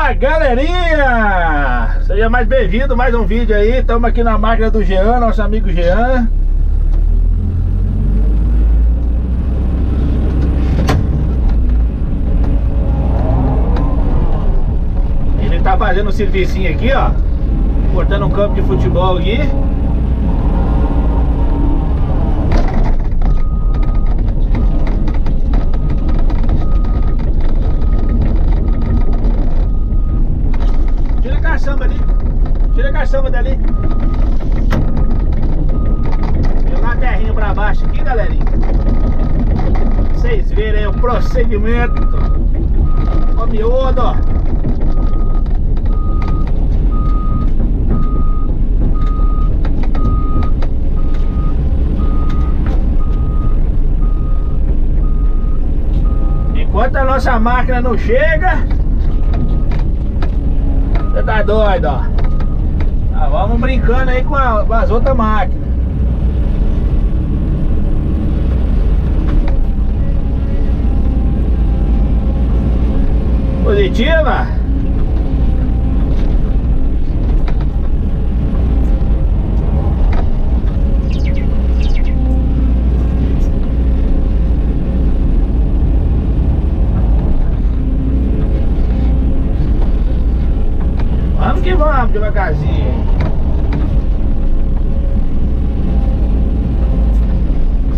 Fala, galerinha! Seja mais bem-vindo, mais um vídeo aí. Estamos aqui na máquina do Jean, nosso amigo Jean. Ele tá fazendo um servicinho aqui, ó, cortando um campo de futebol aqui. Tira a caçamba ali. Tira a caçamba dali. Jogar a terrinha pra baixo aqui, galerinha. Pra vocês verem aí o procedimento. Ó, miúdo, ó. Enquanto a nossa máquina não chega, você tá doido, ó. Ah, vamos brincando aí com as outras máquinas. Positiva? Vamos que vamos, devagarzinho.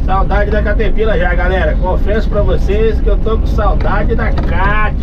Saudade da Caterpillar já, galera. Confesso pra vocês que eu tô com saudade da Cat.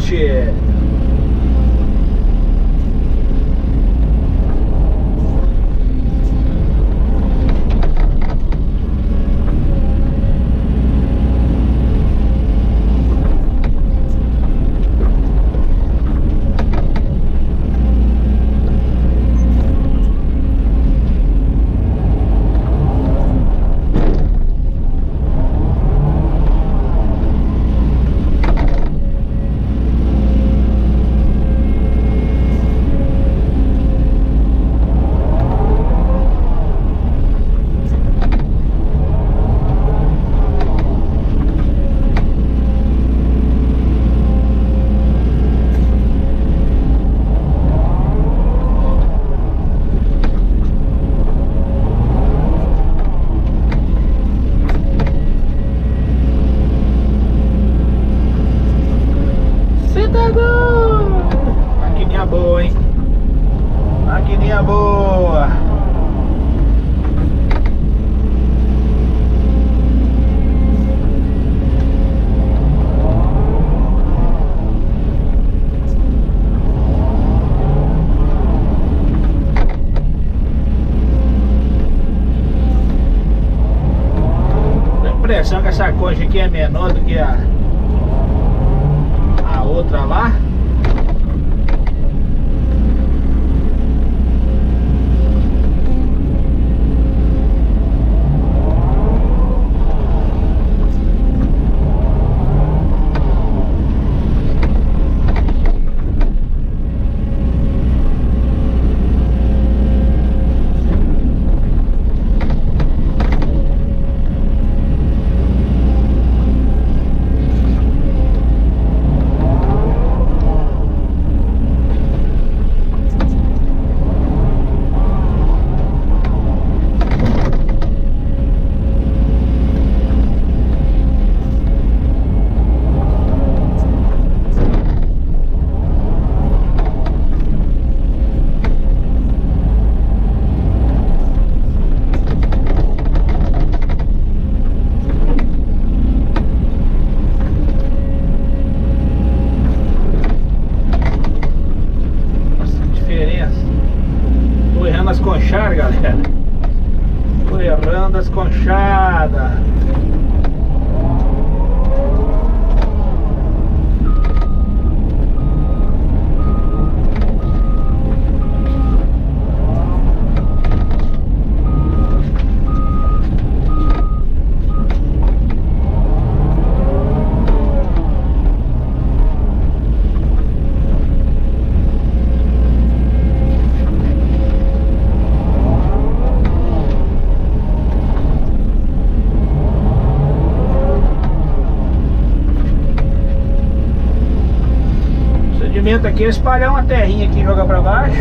Maquininha boa, hein? Maquininha boa. Tenho a impressão que essa concha aqui é menor do que a outra lá. Tô errando as conchadas, galera. Tô errando as conchadas. procedimento aqui é espalhar uma terrinha aqui e jogar pra baixo.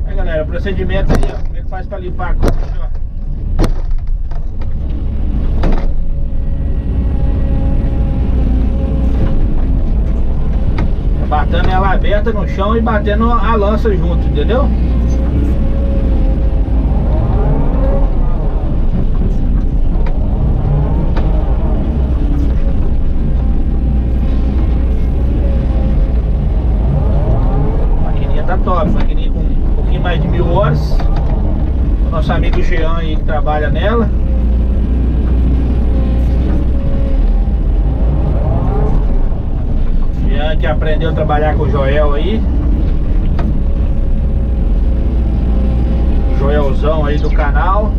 Aí galera, o procedimento aí, ó, como é que faz pra limpar a coxa, ó. Batendo ela aberta no chão e batendo a lança junto, entendeu? Tá top, maquininha com um pouquinho mais de 1000 horas. O nosso amigo Jean aí que trabalha nela. Jean que aprendeu a trabalhar com o Joel aí. Joelzão aí do canal.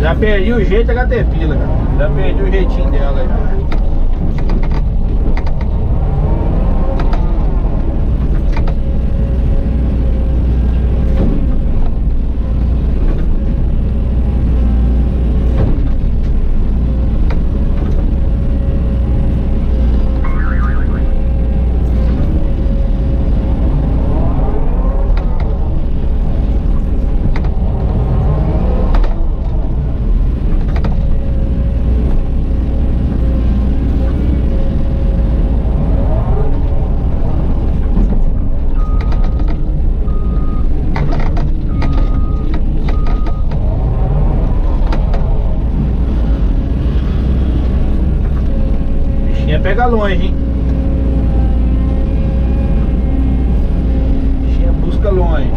Já perdi o jeito da Caterpillar, cara. Já perdi o jeitinho dela já. Pega longe, hein? Bichinha busca longe.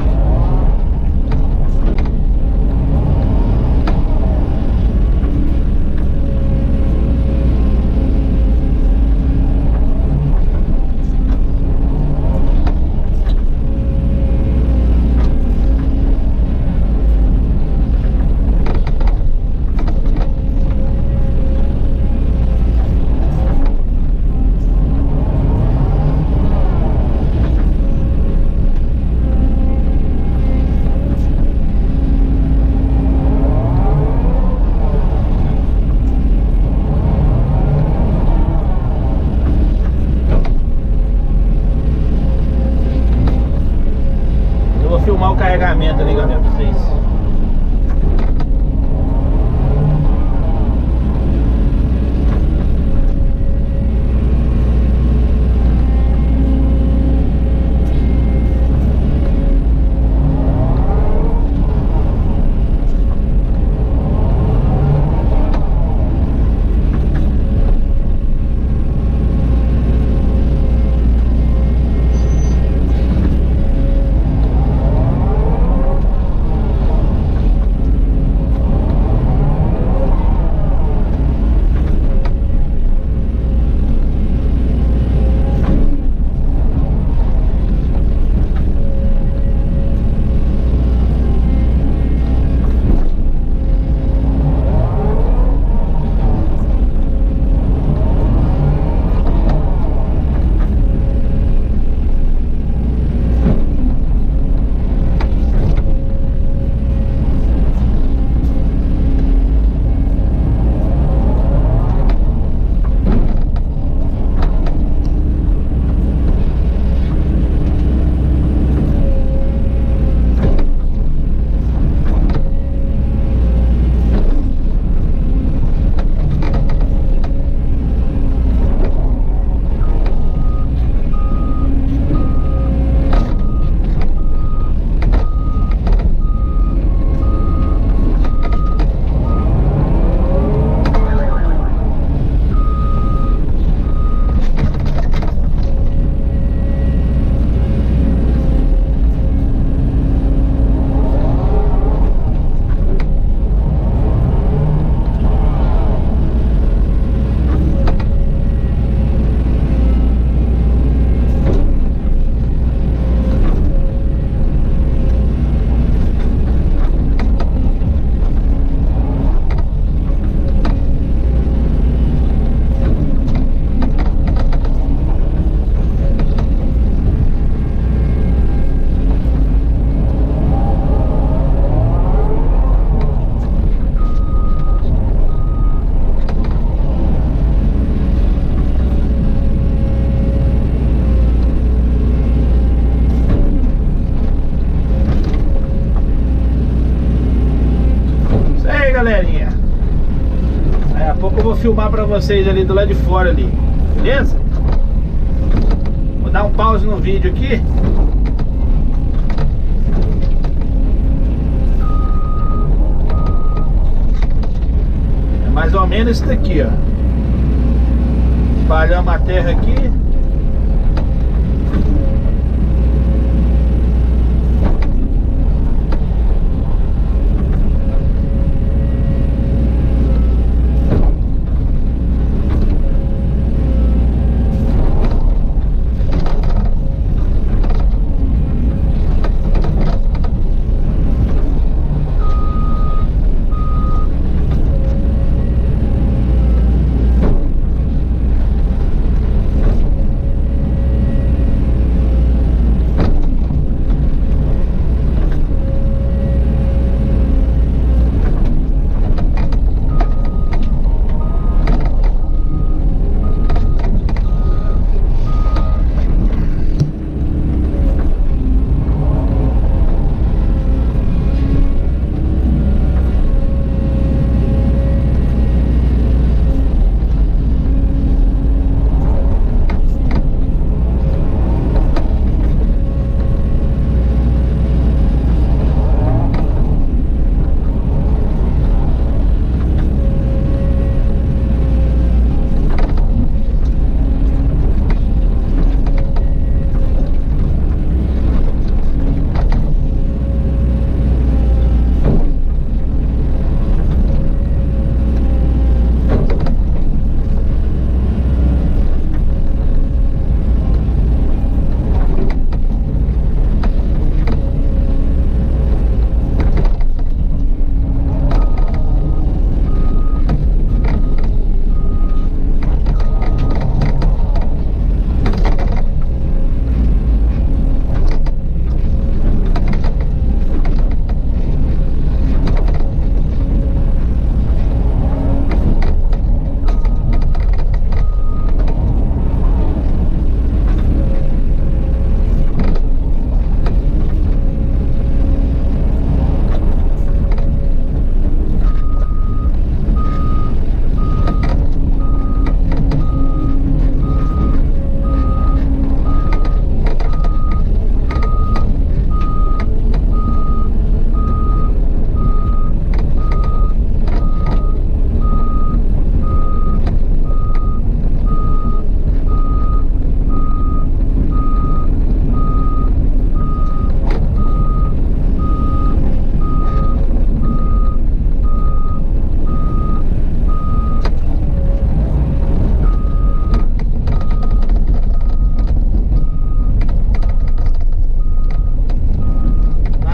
Filmar o carregamento ali, galera, pra vocês. filmar pra vocês ali do lado de fora ali, beleza? Vou dar um pause no vídeo aqui. É mais ou menos isso daqui, ó. Espalhamos a terra aqui.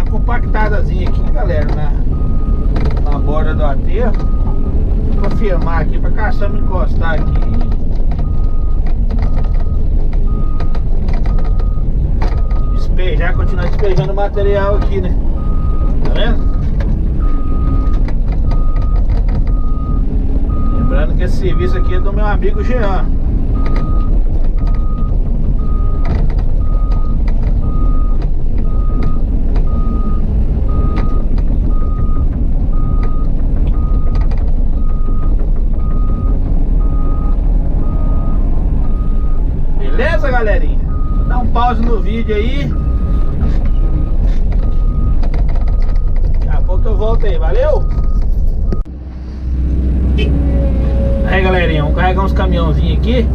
Compactadazinha aqui, galera, na borda do aterro. Vou firmar aqui pra caçamba encostar aqui. Despejar, continuar despejando material aqui, né? Tá vendo? Lembrando que esse serviço aqui é do meu amigo Jean. Beleza, galerinha? Dá um pause no vídeo aí. Daqui a pouco eu volto aí, valeu? Aí, galerinha, vamos carregar uns caminhãozinhos aqui.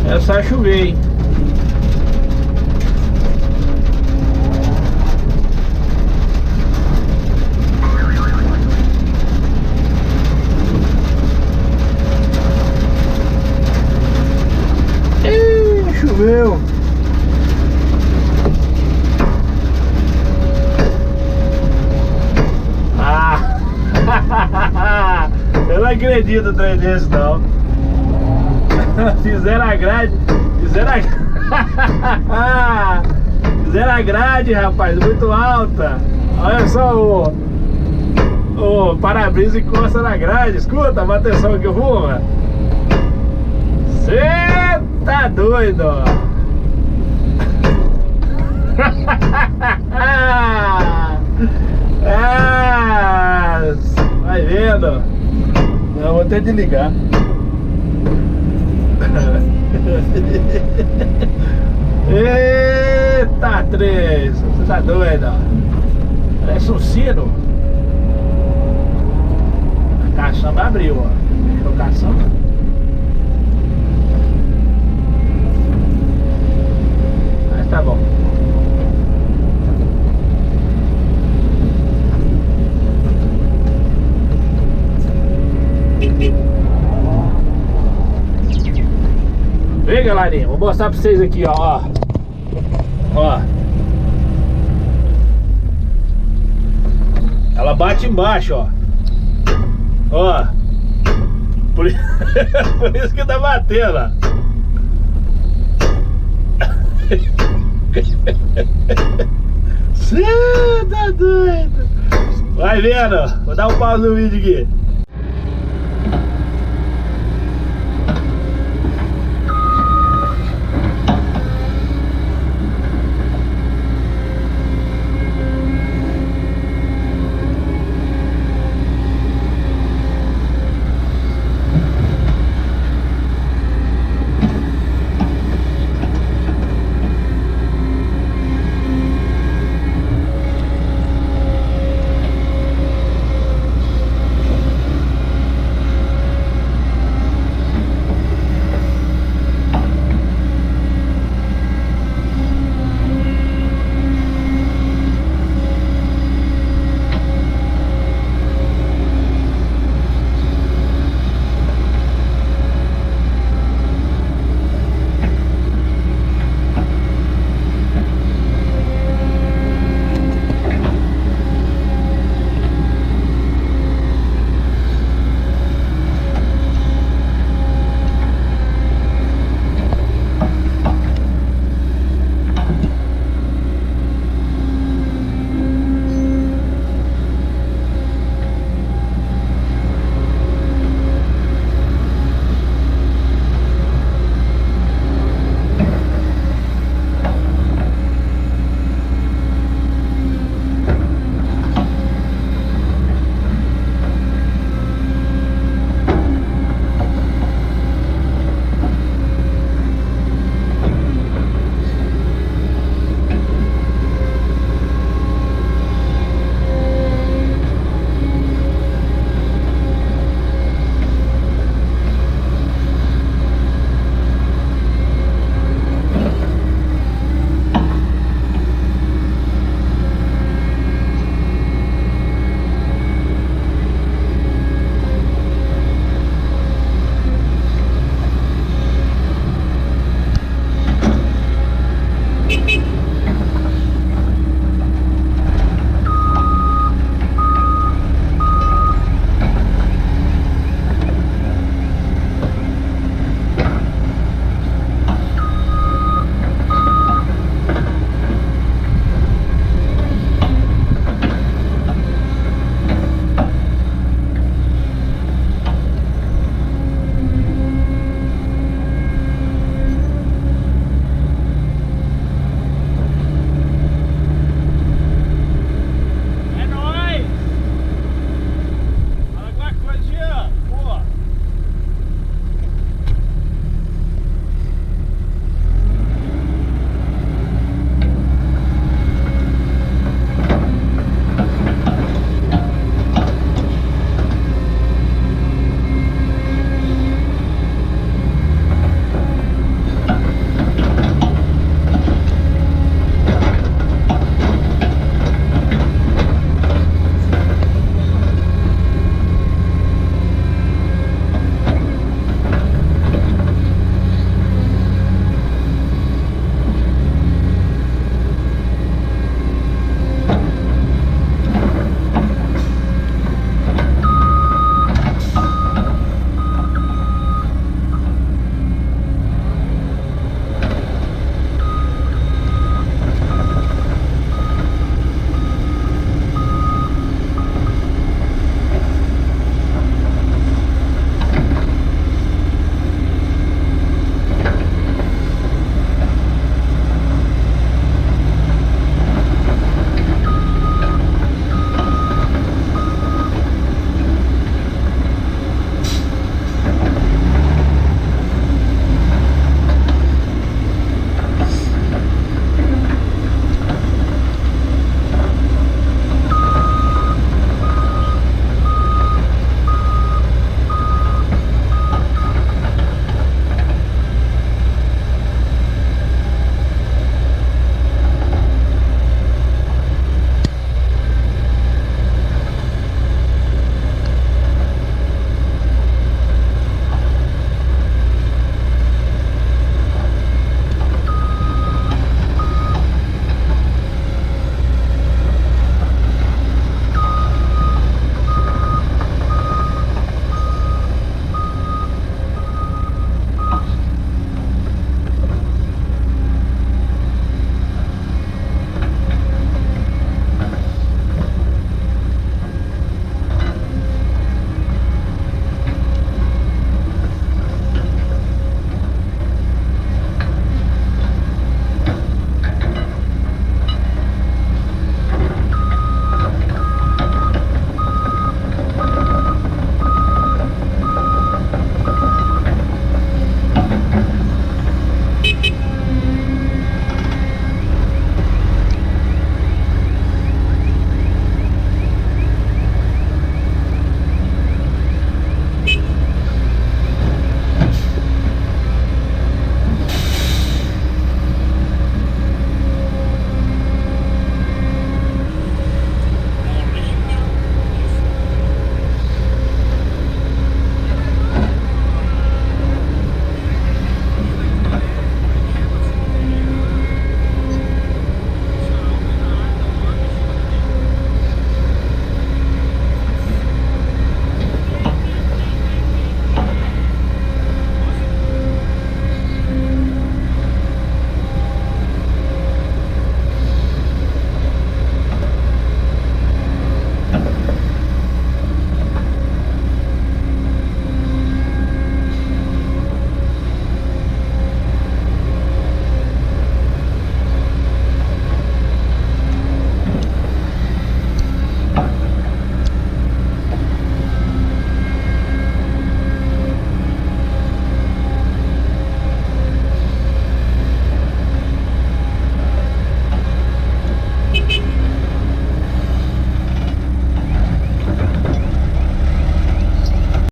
Começar a chover, hein? Eu não acredito no trem desse não. Fizeram a grade. Fizeram a grade, rapaz, muito alta. Olha só o para-brisa encosta na grade. Escuta, uma atenção que ruma. Cê tá doido. Vai vendo. Eu vou ter de ligar. Eita, três. Você tá doido? Parece um sino. A caçamba abriu, ó. Virou caçamba. Mas tá bom. Vem, galerinha, vou mostrar pra vocês aqui, ó. Ó. Ela bate embaixo, ó. Ó. Por isso que tá batendo, ó. Cê tá doido. Vai vendo, vou dar um pause no vídeo aqui.